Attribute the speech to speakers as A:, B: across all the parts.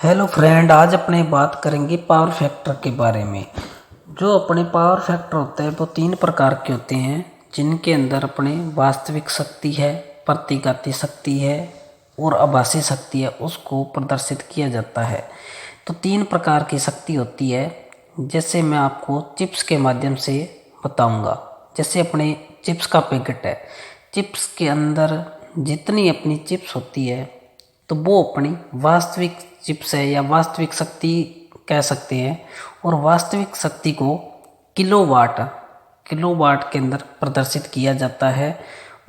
A: Hello friend, आज अपने बात करेंगे पावर फैक्टर के बारे में। जो अपने पावर फैक्टर होते हैं वो तीन प्रकार के होते हैं, जिनके अंदर अपने वास्तविक शक्ति है, प्रतिघाती शक्ति है और आभासी शक्ति है, उसको प्रदर्शित किया जाता है। तो तीन प्रकार की शक्ति होती है, जैसे मैं आपको चिप्स के माध्यम से बताऊंगा। जैसे अपने चिप्स का पैकेट है, चिप्स के अंदर जितनी अपनी चिप्स होती है तो वो अपनी वास्तविक चिप्स है या वास्तविक शक्ति कह सकते हैं। और वास्तविक शक्ति को किलोवाट किलोवाट के अंदर प्रदर्शित किया जाता है।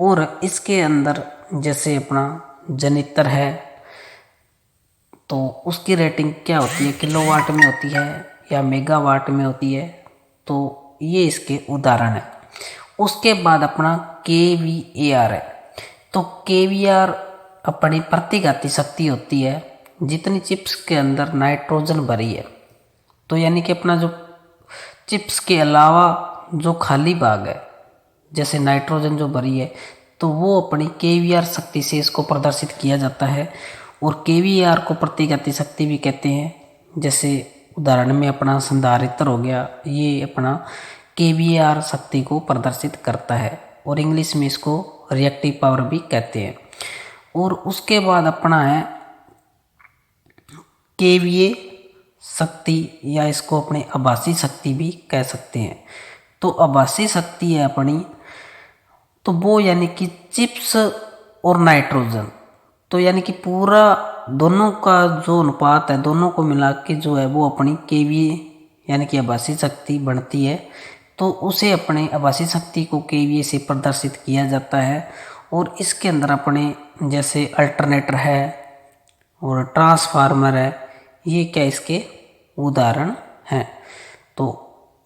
A: और इसके अंदर जैसे अपना जनित्र है तो उसकी रेटिंग क्या होती है, किलोवाट में होती है या मेगावाट में होती है। तो ये इसके उदाहरण है। उसके बाद अपना KVAR है। तो KVAR अपनी प्रतिघाती शक्ति होती है, जितनी चिप्स के अंदर नाइट्रोजन भरी है। तो यानी कि अपना जो चिप्स के अलावा जो खाली भाग है, जैसे नाइट्रोजन जो भरी है, तो वो अपनी KVAR शक्ति से इसको प्रदर्शित किया जाता है। और KVAR को प्रतिघाती शक्ति भी कहते हैं। जैसे उदाहरण में अपना संधारित्र हो गया, ये अपना KVAR शक्ति को प्रदर्शित करता है और इंग्लिश में इसको रिएक्टिव पावर भी कहते हैं। और उसके बाद अपना है KVA शक्ति, या इसको अपने आभासी शक्ति भी कह सकते हैं। तो आभासी शक्ति है अपनी, तो वो यानी कि चिप्स और नाइट्रोजन, तो यानी कि पूरा दोनों का जो अनुपात है, दोनों को मिला के जो है वो अपनी KVA यानी कि आभासी शक्ति बनती है। तो उसे अपने आभासी शक्ति को KVA से प्रदर्शित किया जाता है। और इसके अंदर अपने जैसे अल्टरनेटर है और ट्रांसफार्मर है, ये क्या इसके उदाहरण हैं। तो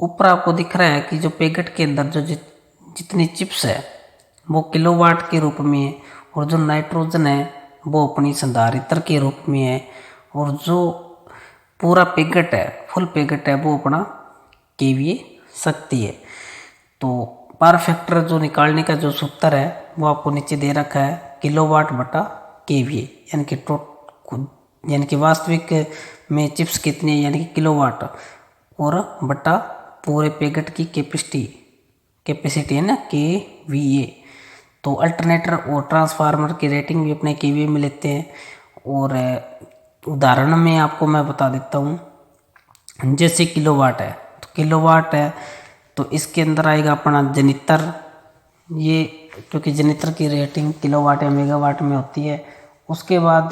A: ऊपर आपको दिख रहा है कि जो पैकेट के अंदर जो जितनी चिप्स है वो किलोवाट के रूप में है, और जो नाइट्रोजन है वो अपनी संधारित्र के रूप में है, और जो पूरा पैकेट है, फुल पैकेट है, वो अपना KVA शक्ति है। तो पावर फैक्टर जो निकालने का जो सूत्र है वो आपको नीचे दे रखा है, किलोवाट बटा KVA, यानी कि वास्तविक में चिप्स कितनी है यानी कि किलोवाट, और बटा पूरे पैकेट की कैपेसिटी है ना KVA। तो अल्टरनेटर और ट्रांसफार्मर की रेटिंग भी अपने KVA में लेते हैं। और उदाहरण में आपको मैं बता देता हूँ, जैसे किलोवाट है, तो किलोवाट है तो इसके अंदर आएगा अपना जनित्र, ये क्योंकि जनित्र की रेटिंग किलोवाट या मेगावाट में होती है। उसके बाद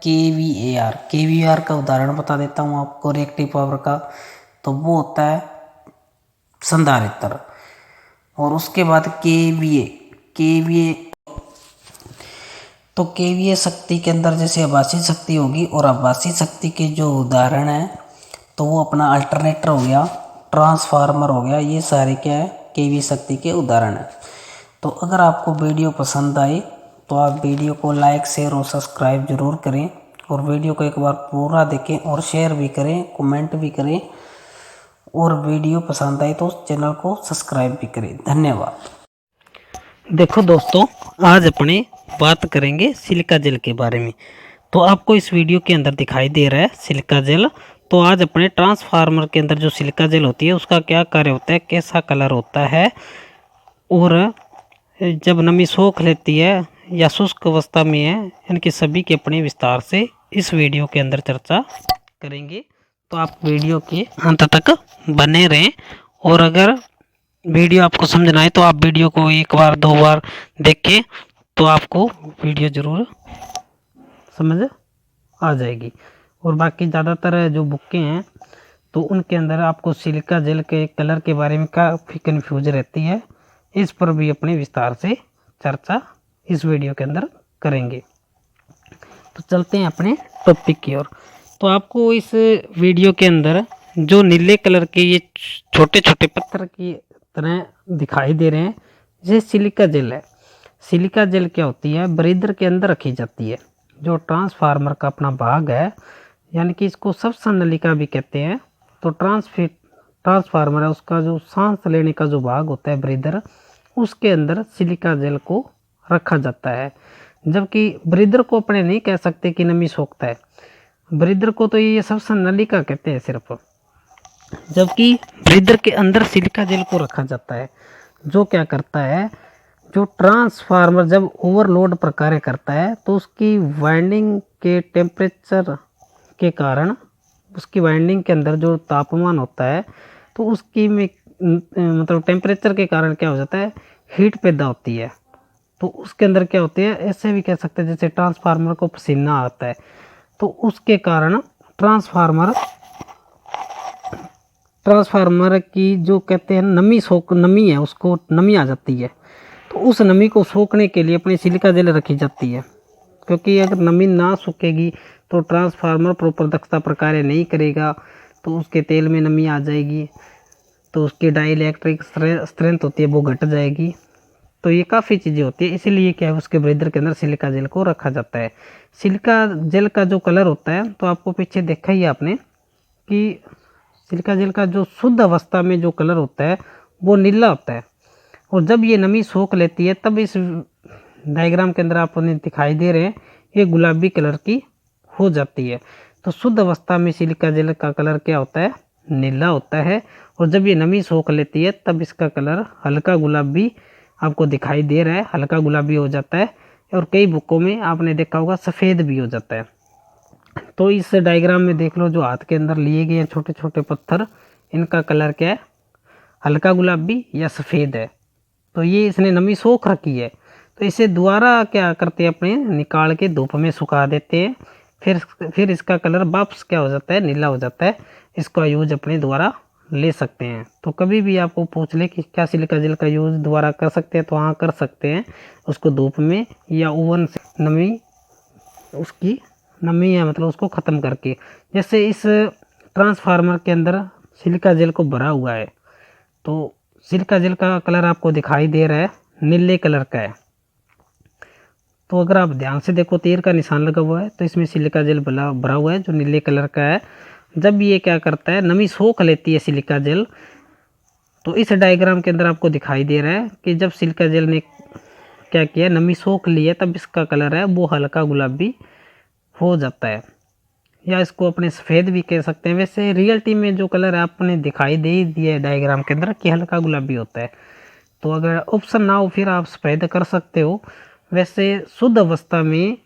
A: KVAR का उदाहरण बता देता हूँ आपको रिएक्टिव पावर का, तो वो होता है संधारित्र। और उसके बाद KVA तो KVA शक्ति के अंदर जैसे आभासी शक्ति होगी, और आभासी शक्ति के जो उदाहरण है तो वो अपना अल्टरनेटर हो गया, ट्रांसफार्मर हो गया, ये सारे क्या है KVA शक्ति के उदाहरण है। तो अगर आपको वीडियो पसंद आई तो आप वीडियो को लाइक, शेयर और सब्सक्राइब जरूर करें, और वीडियो को एक बार पूरा देखें और शेयर भी करें, कमेंट भी करें, और वीडियो पसंद आई तो चैनल को सब्सक्राइब भी करें। धन्यवाद।
B: देखो दोस्तों, आज अपने बात करेंगे सिलिका जेल के बारे में। तो आपको इस वीडियो के अंदर दिखाई दे रहा है सिलिका जेल। तो आज अपने ट्रांसफार्मर के अंदर जो सिलिका जेल होती है उसका क्या कार्य होता है, कैसा कलर होता है, और जब नमी सोख लेती है या शुष्क अवस्था में है, इनके सभी के अपने विस्तार से इस वीडियो के अंदर चर्चा करेंगे। तो आप वीडियो के अंत तक बने रहें, और अगर वीडियो आपको समझ ना आए तो आप वीडियो को एक बार दो बार देखें, तो आपको वीडियो ज़रूर समझ आ जाएगी। और बाकी ज़्यादातर जो बुकें हैं तो उनके अंदर आपको सिलिका जेल के कलर के बारे में काफ़ी कन्फ्यूज रहती है। इस पर भी अपने विस्तार से चर्चा इस वीडियो के अंदर करेंगे। तो चलते हैं अपने टॉपिक की ओर। तो आपको इस वीडियो के अंदर जो नीले कलर के ये छोटे छोटे पत्थर की तरह दिखाई दे रहे हैं, ये सिलिका जेल है। सिलिका जेल क्या होती है, ब्रीदर के अंदर रखी जाती है। जो ट्रांसफार्मर का अपना भाग है, यानी कि इसको सबसन नलिका भी कहते हैं। तो ट्रांसफार्मर है, उसका जो सांस लेने का जो भाग होता है ब्रीदर, उसके अंदर सिलिका जेल को रखा जाता है। जबकि ब्रीदर को अपने नहीं कह सकते कि नमी सोखता है, ब्रीदर को तो ये सबसे नलिका कहते हैं सिर्फ, जबकि ब्रीदर के अंदर सिलिका जेल को रखा जाता है, जो क्या करता है, जो ट्रांसफार्मर जब ओवरलोड पर कार्य करता है तो उसकी वाइंडिंग के टेम्परेचर के कारण, उसकी वाइंडिंग के अंदर जो तापमान होता है तो उसकी में मतलब टेम्परेचर के कारण क्या हो जाता है, हीट पैदा होती है। तो उसके अंदर क्या होती है, ऐसे भी कह सकते हैं जैसे ट्रांसफार्मर को पसीना आता है, तो उसके कारण ट्रांसफार्मर की जो कहते हैं नमी है, उसको नमी आ जाती है। तो उस नमी को सोखने के लिए अपनी सिलिका जेल रखी जाती है, क्योंकि अगर नमी ना सूखेगी तो ट्रांसफार्मर प्रॉपर दक्षता पर कार्य नहीं करेगा, तो उसके तेल में नमी आ जाएगी, तो उसकी डाइलेक्ट्रिक स्ट्रेंथ होती है वो घट जाएगी। तो ये काफ़ी चीज़ें होती है, इसीलिए क्या है उसके ब्रीदर के अंदर सिलिका जेल को रखा जाता है। सिलिका जेल का जो कलर होता है, तो आपको पीछे देखा ही आपने कि सिलिका जेल का जो शुद्ध अवस्था में जो कलर होता है वो नीला होता है, और जब ये नमी सोख लेती है तब इस डायग्राम के अंदर आपने दिखाई दे रहे हैं ये गुलाबी कलर की हो जाती है। तो शुद्ध अवस्था में सिलिका जेल का कलर क्या होता है, नीला होता है, और जब ये नमी सोख लेती है तब इसका कलर हल्का गुलाबी आपको दिखाई दे रहा है, हल्का गुलाबी हो जाता है, और कई बुकों में आपने देखा होगा सफ़ेद भी हो जाता है। तो इस डायग्राम में देख लो, जो हाथ के अंदर लिए गए हैं छोटे छोटे पत्थर, इनका कलर क्या है, हल्का गुलाबी या सफ़ेद है। तो ये इसने नमी सोख रखी है, तो इसे दोबारा क्या करते हैं, अपने निकाल के धूप में सुखा देते हैं, फिर इसका कलर वापस क्या हो जाता है, नीला हो जाता है। इसका यूज अपने दोबारा ले सकते हैं। तो कभी भी आपको पूछ ले कि क्या सिलिका जेल का यूज दोबारा कर सकते हैं, तो हाँ कर सकते हैं। उसको धूप में या ओवन से नमी, उसकी नमी है मतलब उसको ख़त्म करके, जैसे इस ट्रांसफार्मर के अंदर सिलिका जेल को भरा हुआ है, तो सिलिका जेल का कलर आपको दिखाई दे रहा है नीले कलर का है। तो अगर आप ध्यान से देखो तीर का निशान लगा हुआ है, तो इसमें सिलिका जेल भरा हुआ है जो नीले कलर का है। जब ये क्या करता है, नमी सोख लेती है सिलिका जेल, तो इस डायग्राम के अंदर आपको दिखाई दे रहा है कि जब सिलिका जेल ने क्या किया, नमी सोख ली है, तब इसका कलर है वो हल्का गुलाबी हो जाता है, या इसको अपने सफ़ेद भी कह सकते हैं। वैसे रियलिटी में जो कलर आपने दिखाई दे ही दिया है डायग्राम के अंदर कि हल्का गुलाबी होता है। तो अगर ऑप्शन ना हो फिर आप सफ़ेद कर सकते हो। वैसे शुद्ध अवस्था में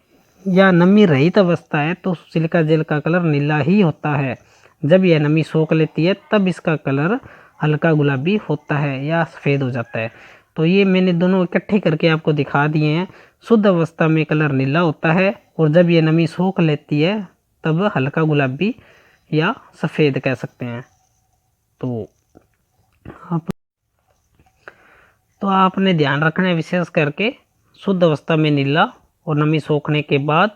B: या नमी रहित अवस्था है तो सिलिका जेल का कलर नीला ही होता है। जब यह नमी सोख लेती है तब इसका कलर हल्का गुलाबी होता है या सफ़ेद हो जाता है। तो ये मैंने दोनों इकट्ठे करके आपको दिखा दिए हैं। शुद्ध अवस्था में कलर नीला होता है, और जब ये नमी सोख लेती है तब हल्का गुलाबी या सफ़ेद कह सकते हैं। तो आपने ध्यान रखना है विशेष करके शुद्ध अवस्था में नीला और नमी सोखने के बाद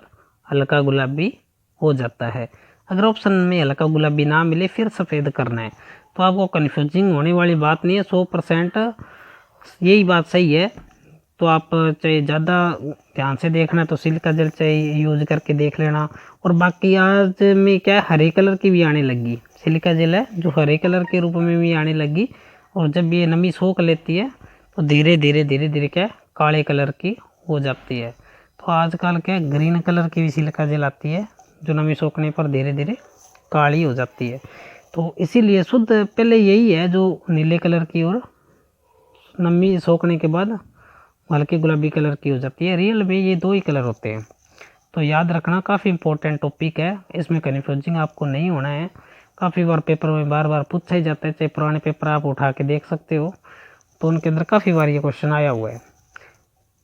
B: हल्का गुलाबी हो जाता है। अगर ऑप्शन में हल्का गुलाबी ना मिले फिर सफ़ेद करना है। तो आपको कन्फ्यूजिंग होने वाली बात नहीं है, 100% यही बात सही है। तो आप चाहे ज़्यादा ध्यान से देखना तो सिलिका जेल चाहिए यूज करके देख लेना। और बाकी आज में क्या है, हरे कलर की भी आने लगी सिलिका जेल है जो हरे कलर के रूप में भी आने लगी, और जब ये नमी सोख लेती है तो धीरे धीरे क्या काले कलर की हो जाती है। तो आजकल क्या ग्रीन कलर की भी सिलिका जेल आती है जो नमी सोखने पर धीरे धीरे काली हो जाती है। तो इसीलिए शुद्ध पहले यही है जो नीले कलर की और नमी सोखने के बाद हल्के गुलाबी कलर की हो जाती है। रियल में ये दो ही कलर होते हैं। तो याद रखना, काफ़ी इंपॉर्टेंट टॉपिक है, इसमें कन्फ्यूजिंग आपको नहीं होना है। काफ़ी बार पेपर में बार बार पूछा ही जाता है, चाहे पुराने पेपर आप उठा के देख सकते हो, तो उनके अंदर काफ़ी बार ये क्वेश्चन आया हुआ है।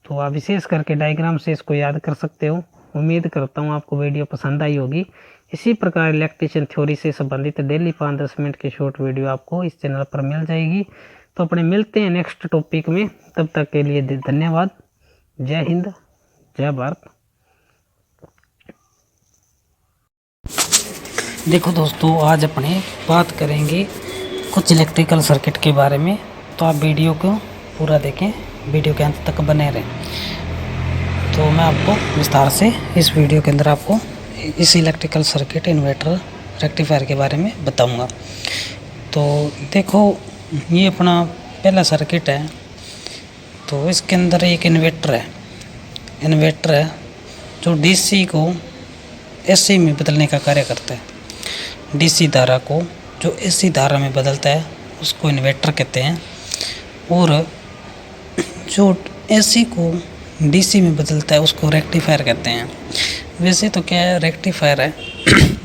B: तो आप विशेष करके डायग्राम से इसको याद कर सकते हो। उम्मीद करता हूँ आपको वीडियो पसंद आई होगी। इसी प्रकार इलेक्ट्रिशियन थ्योरी से संबंधित डेली 5-10 मिनट की शॉर्ट वीडियो आपको इस चैनल पर मिल जाएगी। तो अपने मिलते हैं नेक्स्ट टॉपिक में, तब तक के लिए धन्यवाद। जय हिंद, जय भारत।
A: देखो दोस्तों, आज अपने बात करेंगे कुछ इलेक्ट्रिकल सर्किट के बारे में। तो आप वीडियो को पूरा देखें, वीडियो के अंत तक बने रहें। तो मैं आपको विस्तार से इस वीडियो के अंदर आपको इस इलेक्ट्रिकल सर्किट, इन्वर्टर, रेक्टिफायर के बारे में बताऊंगा। तो देखो, ये अपना पहला सर्किट है। तो इसके अंदर एक इन्वर्टर है जो डीसी को एसी में बदलने का कार्य करता है। डीसी धारा को जो एसी धारा में बदलता है उसको इन्वर्टर कहते हैं, और जो एसी को डीसी में बदलता है उसको रेक्टिफायर कहते हैं। वैसे तो क्या है, रेक्टिफायर है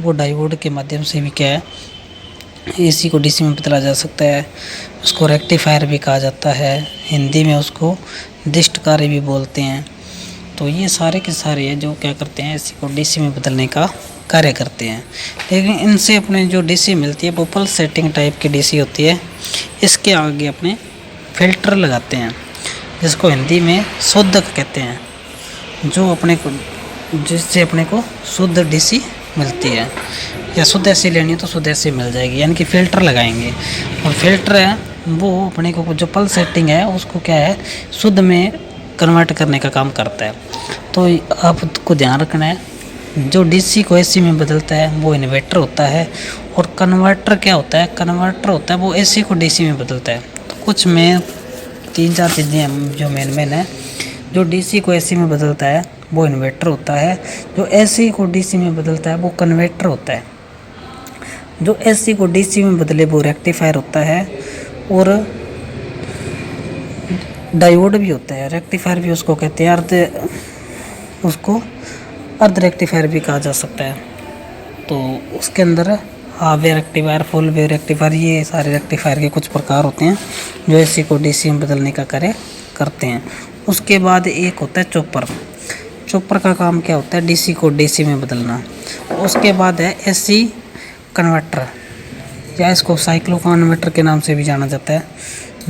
A: वो डायोड के माध्यम से भी क्या है एसी को डीसी में बदला जा सकता है। उसको रेक्टिफायर भी कहा जाता है, हिंदी में उसको दिष्टकारी भी बोलते हैं। तो ये सारे के सारे हैं जो क्या करते हैं, एसी को डीसी में बदलने का कार्य करते हैं। लेकिन इनसे अपने जो डीसी मिलती है वो पल्स सेटिंग टाइप की डीसी होती है। इसके आगे अपने फिल्टर लगाते हैं जिसको हिंदी में शोधक कहते हैं, जो अपने को जिससे अपने को शुद्ध डीसी मिलती है। या शुद्ध एसी लेनी है तो शुद्ध एसी मिल जाएगी, यानी कि फ़िल्टर लगाएंगे। और फिल्टर है वो अपने को जो पल्स सेटिंग है उसको क्या है शुद्ध में कन्वर्ट करने का काम करता है। तो आपको ध्यान रखना है, जो डीसी को एसी में बदलता है वो इन्वर्टर होता है, और कन्वर्टर क्या होता है, कन्वर्टर होता है वो एसी को डीसी में बदलता है। तो कुछ में 3-4 चीज़ें जो मेन है। जो डीसी को एसी में बदलता है वो इन्वर्टर होता है, जो एसी को डीसी में बदलता है वो कन्वर्टर होता है, जो एसी को डीसी में बदले वो रेक्टिफायर होता है, और डायोड भी होता है। रेक्टिफायर भी उसको कहते हैं, उसको अर्ध रेक्टिफायर भी कहा जा सकता है। तो उसके अंदर half wave rectifier, full wave rectifier, ये सारे रेक्टिफायर के कुछ प्रकार होते हैं जो एसी को डीसी में बदलने का कार्य करते हैं। उसके बाद एक होता है चॉपर। चॉपर का काम क्या होता है, डीसी को डीसी में बदलना। उसके बाद है एसी कन्वर्टर, या इसको साइक्लो कन्वर्टर के नाम से भी जाना जाता है,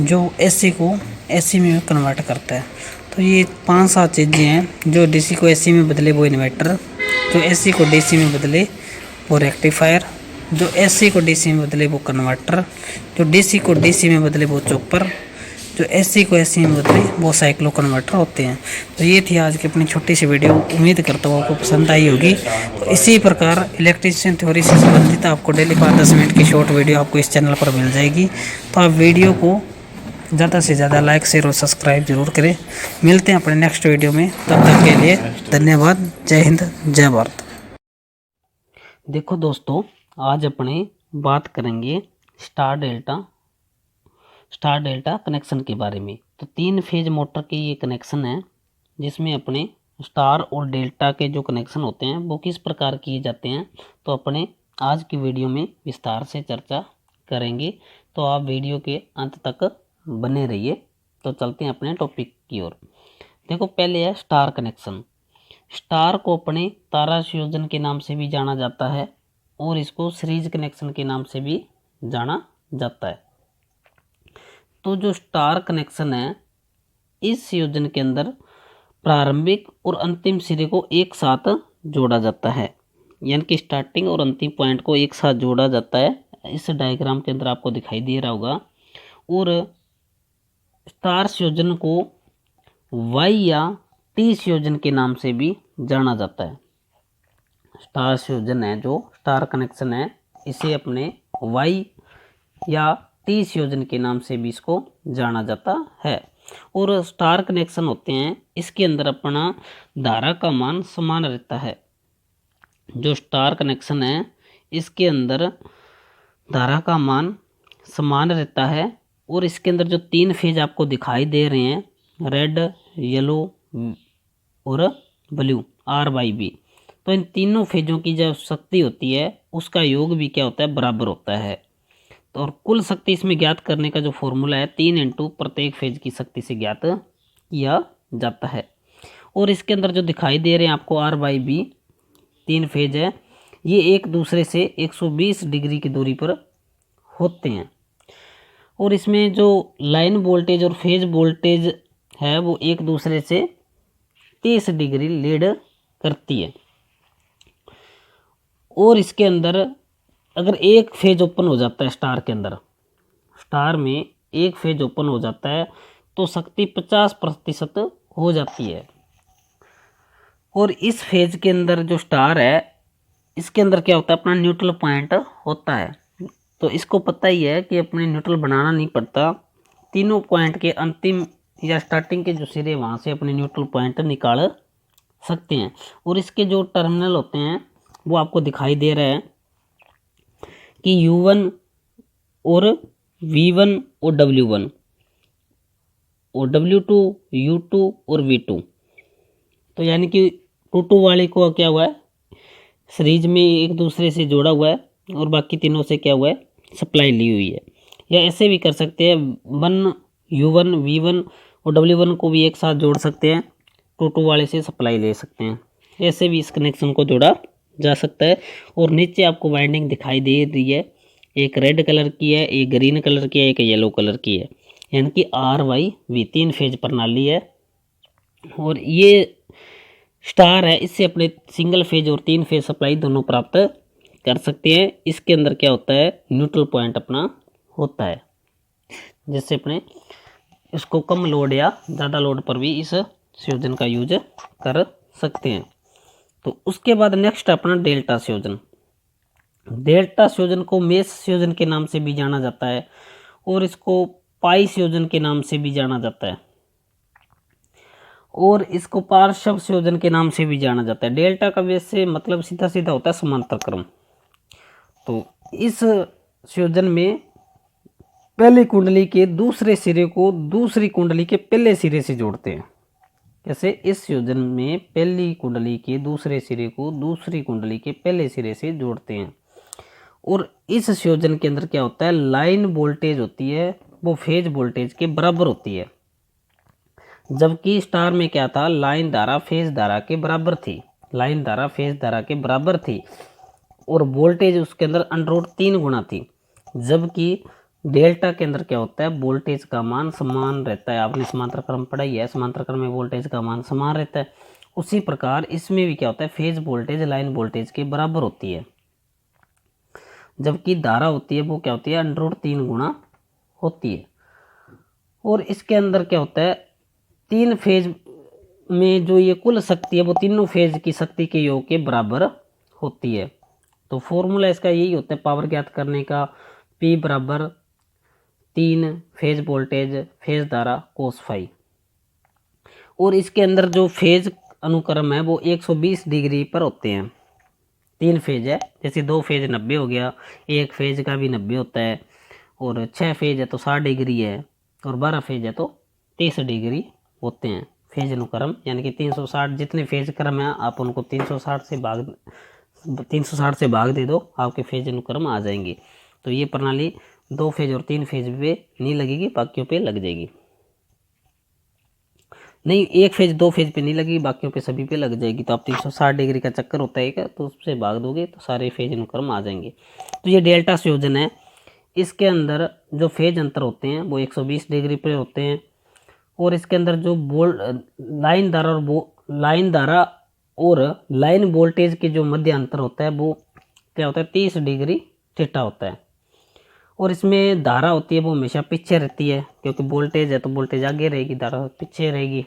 A: जो एसी को एसी में कन्वर्ट करता है। तो ये 5-7 चीज़ें हैं। जो डीसी को एसी में बदले वो इन्वर्टर, जो एसी को डीसी में बदले वो रेक्टिफायर, जो एसी को डीसी में बदले वो कन्वर्टर, जो डीसी को डीसी में बदले वो चॉपर, जो एसी को एसी में बदले वो साइक्लो कन्वर्टर होते हैं। तो ये थी आज की अपनी छोटी सी वीडियो। उम्मीद करता हूँ आपको पसंद आई होगी। तो इसी प्रकार इलेक्ट्रिशियन थ्योरी से संबंधित आपको डेली 5-10 मिनट की शॉर्ट वीडियो आपको इस चैनल पर मिल जाएगी। तो आप वीडियो को ज़्यादा से ज़्यादा लाइक, शेयर और सब्सक्राइब जरूर करें। मिलते हैं अपने नेक्स्ट वीडियो में, तब तक के लिए धन्यवाद। जय हिंद, जय भारत।
B: देखो दोस्तों, आज अपने बात करेंगे स्टार डेल्टा कनेक्शन के बारे में। तो 3 फेज मोटर के ये कनेक्शन है, जिसमें अपने स्टार और डेल्टा के जो कनेक्शन होते हैं वो किस प्रकार किए जाते हैं, तो अपने आज की वीडियो में विस्तार से चर्चा करेंगे। तो आप वीडियो के अंत तक बने रहिए। तो चलते हैं अपने टॉपिक की ओर। देखो, पहले है स्टार कनेक्शन। स्टार को अपने तारा संयोजन के नाम से भी जाना जाता है, और इसको सीरीज कनेक्शन के नाम से भी जाना जाता है। तो जो स्टार कनेक्शन है, इस संयोजन के अंदर प्रारंभिक और अंतिम सिरे को एक साथ जोड़ा जाता है, यानी कि स्टार्टिंग और अंतिम पॉइंट को एक साथ जोड़ा जाता है। इस डायग्राम के अंदर आपको दिखाई दे रहा होगा। और स्टार संयोजन को वाई या टी संयोजन के नाम से भी जाना जाता है। स्टार संयोजन है, जो स्टार कनेक्शन है, इसे अपने वाई या टी संयोजन के नाम से भी इसको जाना जाता है। और स्टार कनेक्शन होते हैं, इसके अंदर अपना धारा का मान समान रहता है। जो स्टार कनेक्शन है, इसके अंदर धारा का मान समान रहता है। और इसके अंदर जो 3 फेज आपको दिखाई दे रहे हैं, रेड, येलो और ब्लू, RYB, तो इन तीनों फेजों की जो शक्ति होती है उसका योग भी क्या होता है, बराबर होता है। तो और कुल शक्ति इसमें ज्ञात करने का जो फॉर्मूला है 3 इंटू प्रत्येक फेज की शक्ति से ज्ञात किया जाता है। और इसके अंदर जो दिखाई दे रहे हैं आपको RYB 3 फेज है, ये एक दूसरे से 120 डिग्री की दूरी पर होते हैं। और इसमें जो लाइन वोल्टेज और फेज वोल्टेज है वो एक दूसरे से 30 डिग्री लीड करती है। और इसके अंदर अगर एक फेज ओपन हो जाता है स्टार के अंदर, स्टार में एक फेज ओपन हो जाता है तो शक्ति 50% हो जाती है। और इस फेज के अंदर जो स्टार है, इसके अंदर क्या होता है, अपना न्यूट्रल पॉइंट होता है। तो इसको पता ही है कि अपने न्यूट्रल बनाना नहीं पड़ता, तीनों पॉइंट के अंतिम या स्टार्टिंग के जो सिरे वहाँ से अपने न्यूट्रल पॉइंट निकाल सकते हैं। और इसके जो टर्मिनल होते हैं वो आपको दिखाई दे रहा है कि U1 और V1 और W1 और W2 U2 और V2। तो यानी कि टू वाले को क्या हुआ है, सीरीज में एक दूसरे से जोड़ा हुआ है और बाकी तीनों से क्या हुआ है, सप्लाई ली हुई है। या ऐसे भी कर सकते हैं, U1 V1 और W1 को भी एक साथ जोड़ सकते हैं, टू वाले से सप्लाई ले सकते हैं। ऐसे भी इस कनेक्शन को जोड़ा जा सकता है। और नीचे आपको वाइंडिंग दिखाई दे रही है, एक रेड कलर की है, एक ग्रीन कलर की है, एक येलो कलर की है, यानी कि RYV 3 फेज प्रणाली है। और ये स्टार है, इससे अपने सिंगल फेज और 3 फेज सप्लाई दोनों प्राप्त कर सकते हैं। इसके अंदर क्या होता है, न्यूट्रल पॉइंट अपना होता है, जिससे अपने इसको कम लोड या ज़्यादा लोड पर भी इस संयोजन का यूज कर सकते हैं। तो उसके बाद नेक्स्ट अपना डेल्टा संयोजन। डेल्टा संयोजन को मेष संयोजन के नाम से भी जाना जाता है और इसको पाई संयोजन के नाम से भी जाना जाता है और इसको पार्श्व संयोजन के नाम से भी जाना जाता है। डेल्टा का वैसे मतलब सीधा सीधा होता है समांतर क्रम। तो इस संयोजन में पहली कुंडली के दूसरे सिरे को दूसरी कुंडली के पहले सिरे से जोड़ते हैं। जैसे इस संयोजन में पहली कुंडली के दूसरे सिरे को दूसरी कुंडली के पहले सिरे से जोड़ते हैं। और इस संयोजन के अंदर क्या होता है, लाइन वोल्टेज होती है वो फेज वोल्टेज के बराबर होती है, जबकि स्टार में क्या था, लाइन धारा फेज धारा के बराबर थी, लाइन धारा फेज धारा के बराबर थी और वोल्टेज उसके अंदर √3 गुना थी। जबकि डेल्टा के अंदर क्या होता है, वोल्टेज का मान समान रहता है। आपने समांतर क्रम पढ़ाई है, समांतर क्रम में वोल्टेज का मान समान रहता है। उसी प्रकार इसमें भी क्या होता है, फेज वोल्टेज लाइन वोल्टेज के बराबर होती है, जबकि धारा होती है वो क्या होती है, √3 गुना होती है। और इसके अंदर क्या होता है, 3 फेज में जो ये कुल शक्ति है वो तीनों फेज की शक्ति के योग के बराबर होती है। तो फॉर्मूला इसका यही होता है पावर ज्ञात करने का, P बराबर 3 फेज वोल्टेज फेज धारा कोस फाई। और इसके अंदर जो फेज अनुक्रम है वो 120 डिग्री पर होते हैं। 3 फेज है, जैसे 2 फेज 90 हो गया, एक फेज का भी 90 होता है, और 6 फेज है तो 60 डिग्री है, और 12 फेज है तो 30 डिग्री होते हैं फेज अनुक्रम। यानी कि 360 जितने फेज क्रम है आप उनको 360 से भाग दे दो, आपके फेज अनुक्रम आ जाएंगे। तो ये प्रणाली 2 फेज और 3 फेज पे नहीं लगेगी, बाकियों पे लग जाएगी। नहीं, 1 फेज 2 फेज पे नहीं लगेगी, बाकियों पे सभी पे लग जाएगी। तो आप 360 डिग्री का चक्कर होता है, तो उससे भाग दोगे तो सारे फेज अनुक्रम आ जाएंगे। तो ये डेल्टा संयोजन है। इसके अंदर जो फेज अंतर होते हैं वो 120 डिग्री पे होते हैं। और इसके अंदर जो लाइन धारा और लाइन वोल्टेज के जो मध्य अंतर होता है वो क्या होता है, 30 डिग्री थीटा होता है। और इसमें धारा होती है वो हमेशा पीछे रहती है, क्योंकि वोल्टेज है तो वोल्टेज आगे रहेगी, धारा पीछे रहेगी।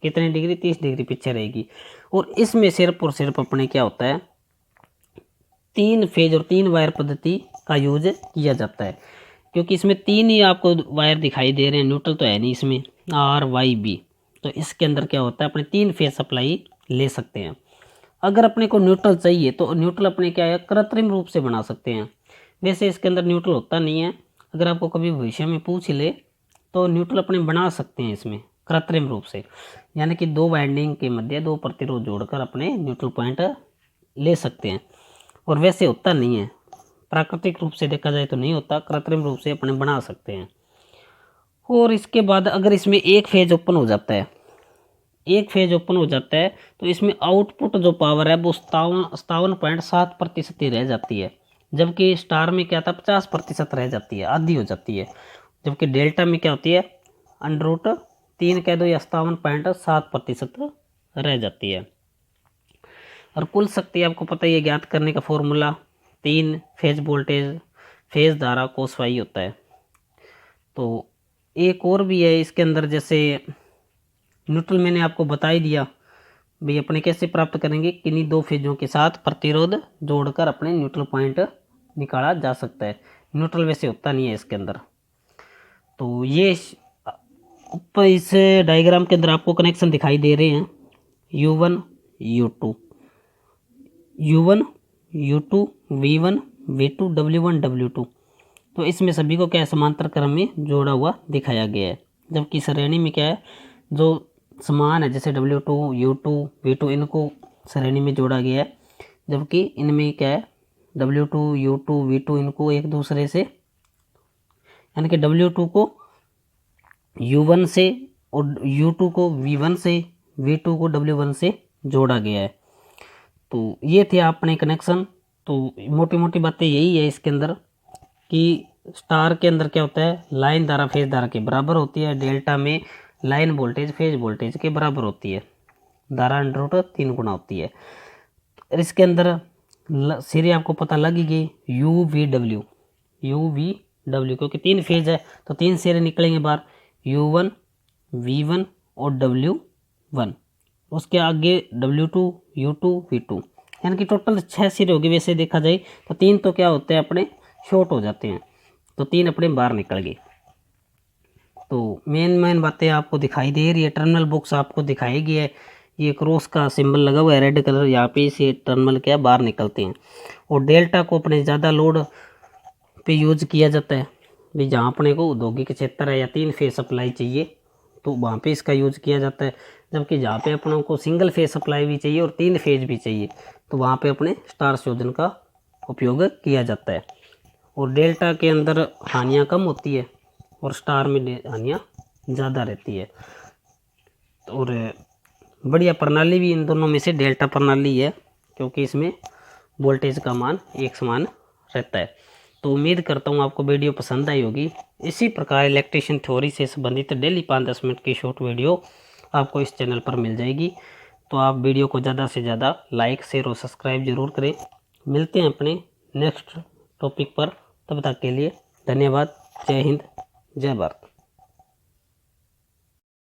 B: कितने डिग्री, 30 डिग्री पीछे रहेगी। और इसमें सिर्फ और सिर्फ अपने क्या होता है, 3 फेज और 3 वायर पद्धति का यूज किया जाता है, क्योंकि इसमें 3 ही आपको वायर दिखाई दे रहे हैं, न्यूट्रल तो है नहीं इसमें, RYB। तो इसके अंदर क्या होता है, अपने 3 फेज सप्लाई ले सकते हैं। अगर अपने को न्यूट्रल चाहिए तो न्यूट्रल अपने क्या है, कृत्रिम रूप से बना सकते हैं। वैसे इसके अंदर न्यूट्रल होता नहीं है, अगर आपको कभी भविष्य में पूछ ले तो न्यूट्रल अपने बना सकते हैं इसमें कृत्रिम रूप से, यानी कि 2 वाइंडिंग के मध्य 2 प्रतिरोध जोड़कर अपने न्यूट्रल पॉइंट ले सकते हैं। और वैसे होता नहीं है, प्राकृतिक रूप से देखा जाए तो नहीं होता, कृत्रिम रूप से अपने बना सकते हैं। और इसके बाद अगर इसमें एक फेज ओपन हो जाता है, तो इसमें आउटपुट जो पावर है वो 57.7% ही रह जाती है, जबकि स्टार में क्या था, 50% रह जाती है, आधी हो जाती है। जबकि डेल्टा में क्या होती है, √3 कह दो या 57.7% रह जाती है। और कुल शक्ति आपको पता ही है, ज्ञात करने का फॉर्मूला 3 फेज वोल्टेज फेज धारा कोस फाई होता है। तो एक और भी है इसके अंदर, जैसे न्यूट्रल मैंने आपको बता ही दिया भाई, अपने कैसे प्राप्त करेंगे, किन्हीं 2 फेजों के साथ प्रतिरोध जोड़कर अपने न्यूट्रल पॉइंट निकाला जा सकता है। न्यूट्रल वैसे होता नहीं है इसके अंदर। तो ये ऊपर इस डायग्राम के अंदर आपको कनेक्शन दिखाई दे रहे हैं, U1 U2। U1 U2 V1 V2 W1 W2। तो इसमें सभी को क्या है, समांतर क्रम में जोड़ा हुआ दिखाया गया है। जबकि श्रेणी में क्या है, जो समान है जैसे W2 U2 V2 इनको श्रेणी में जोड़ा गया है। जबकि इनमें क्या है, W2 U2 V2 इनको एक दूसरे से, यानी कि W2 को U1 से और U2 को V1 से, V2 को W1 से जोड़ा गया है। तो ये थे अपने कनेक्शन। तो मोटी मोटी बातें यही है इसके अंदर कि स्टार के अंदर क्या होता है, लाइन धारा फेज धारा के बराबर होती है। डेल्टा में लाइन वोल्टेज फेज वोल्टेज के बराबर होती है। धारा अंडर 3 गुना होती है। इसके अंदर सीरीज आपको पता लग ही गई, UV W क्योंकि 3 फेज है तो 3 सीरीज निकलेंगे बाहर, U1 V1 और W1। उसके आगे W2 U2 V2, यानी कि टोटल 6 सीरीज होगी। वैसे देखा जाए तो 3 तो क्या होते हैं अपने शॉर्ट हो जाते हैं, तो 3 अपने बाहर निकल गए। तो मेन बातें आपको दिखाई दे रही है। टर्मिनल बॉक्स आपको दिखाई गई है, ये क्रॉस का सिंबल लगा हुआ है रेड कलर, यहाँ पे से टर्मिनल क्या बाहर निकलते हैं। और डेल्टा को अपने ज़्यादा लोड पे यूज किया जाता है भाई, जहाँ अपने को औद्योगिक क्षेत्र है या 3 फेज सप्लाई चाहिए तो वहाँ पे इसका यूज किया जाता है। जबकि जहाँ पे अपनों को सिंगल फेज सप्लाई भी चाहिए और 3 फेज भी चाहिए तो वहाँ पे अपने स्टार संयोजन का उपयोग किया जाता है। और डेल्टा के अंदर हानियाँ कम होती है और स्टार में हानियाँ ज़्यादा रहती है। और बढ़िया प्रणाली भी इन दोनों में से डेल्टा प्रणाली है, क्योंकि इसमें वोल्टेज का मान एक समान रहता है। तो उम्मीद करता हूँ आपको वीडियो पसंद आई होगी। इसी प्रकार इलेक्ट्रिशियन थ्योरी से संबंधित डेली 5-10 मिनट की शॉर्ट वीडियो आपको इस चैनल पर मिल जाएगी। तो आप वीडियो को ज़्यादा से ज़्यादा लाइक शेयर और सब्सक्राइब जरूर करें। मिलते हैं अपने नेक्स्ट टॉपिक पर, तब तक के लिए धन्यवाद। जय हिंद, जय भारत।